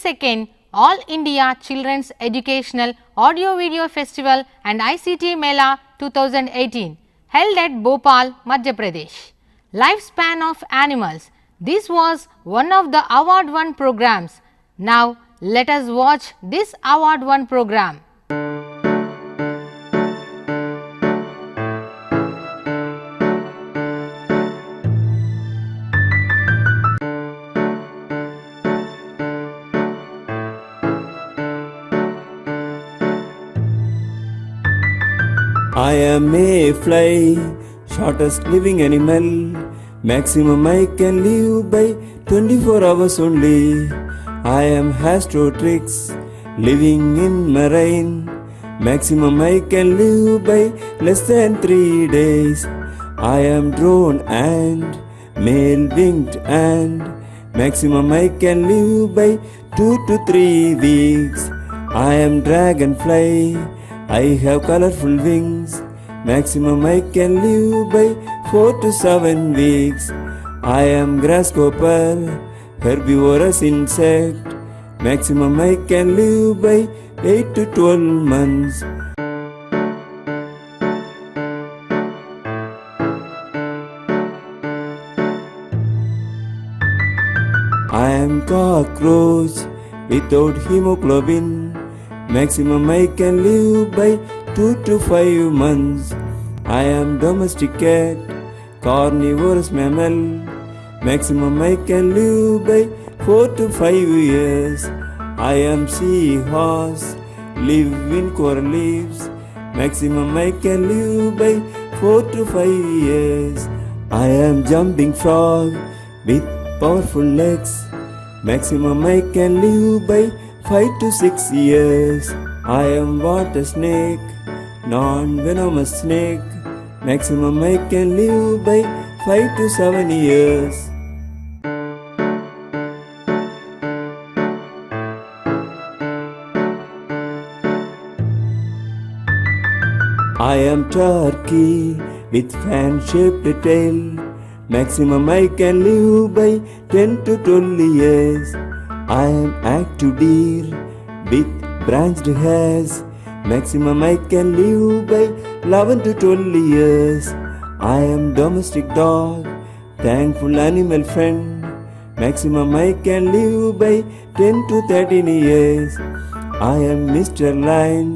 22nd All India Children's Educational Audio Video Festival and ICT Mela 2018 held at Bhopal, Madhya Pradesh. Lifespan of animals. This was one of the award-won programs. Now, let us watch this award-won program. I am a fly, shortest living animal. Maximum I can live by 24 hours only. I am Astrotrix, living in marine. Maximum I can live by less than 3 days. I am drone and male winged and maximum I can live by 2 to 3 weeks. I am dragonfly, I have colorful wings. Maximum I can live by 4 to 7 weeks. I am grasshopper, herbivorous insect. Maximum I can live by 8 to 12 months. I am cockroach without hemoglobin. Maximum I can live by 2 to 5 months. I am domestic cat, carnivorous mammal. Maximum I can live by 4 to 5 years. I am seahorse, live in coral leaves. Maximum I can live by 4 to 5 years. I am jumping frog with powerful legs. Maximum I can live by 5 to 6 years. I am water snake, non-venomous snake. Maximum I can live by 5 to 7 years. I am turkey with fan-shaped tail. Maximum I can live by 10 to 12 years. I am active deer with branched hairs. Maximum I can live by 11 to 12 years. I am domestic dog, thankful animal friend. Maximum I can live by 10 to 13 years. I am Mr. Lion,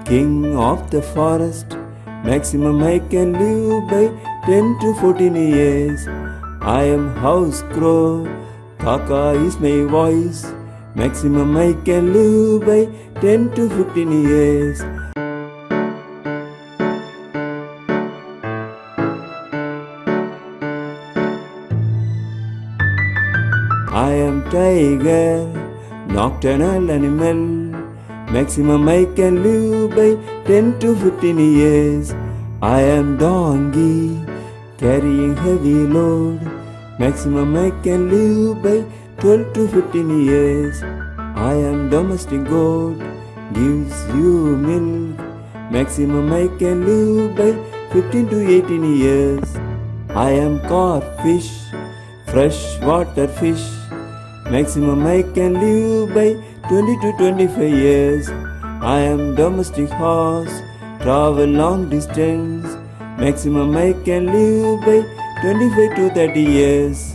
king of the forest. Maximum I can live by 10 to 14 years. I am house crow, Kaka is my voice. Maximum I can live by 10 to 15 years. I am tiger, nocturnal animal. Maximum I can live by 10 to 15 years. I am donkey, carrying heavy load. Maximum I can live by 12 to 15 years. I am domestic goat, gives you milk. Maximum I can live by 15 to 18 years. I am carp fish, freshwater fish. Maximum I can live by 20 to 25 years. I am domestic horse, travel long distance. Maximum I can live by 25 to 30 years.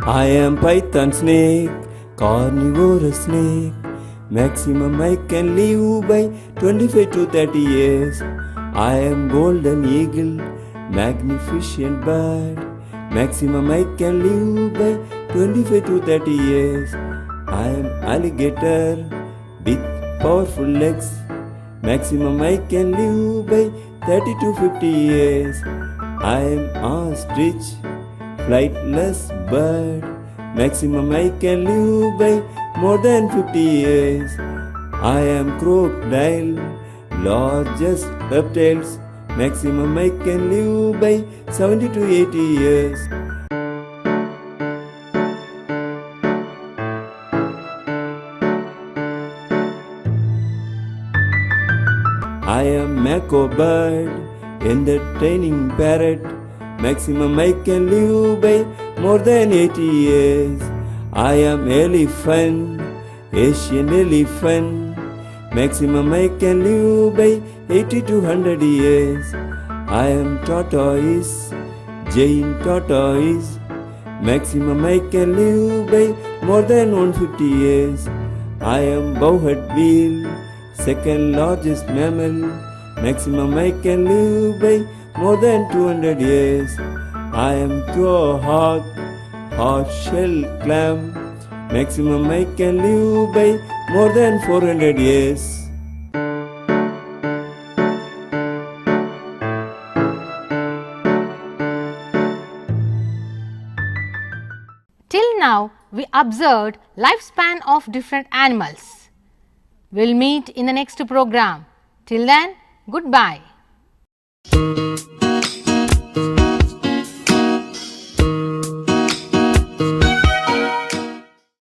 I am python snake, carnivorous snake. Maximum I can live by 25 to 30 years. I am golden eagle, magnificent bird. Maximum I can live by 25 to 30 years. I am alligator with powerful legs. Maximum I can live by 30 to 50 years. I am ostrich, flightless bird. Maximum I can live by more than 50 years. I am crocodile, largest reptiles. Maximum I can live by 70 to 80 years. I am mako bird, entertaining parrot. Maximum I can live by more than 80 years. I am elephant, Asian elephant. Maximum I can live by 80 to 100 years. I am tortoise, Jain tortoise. Maximum I can live by more than 150 years. I am bowhead whale, second largest mammal. Maximum I can live by more than 200 years. I am quahog, hard shell clam. Maximum I can live by more than 400 years. Till now, we observed lifespan of different animals. We'll meet in the next program. Till then, goodbye.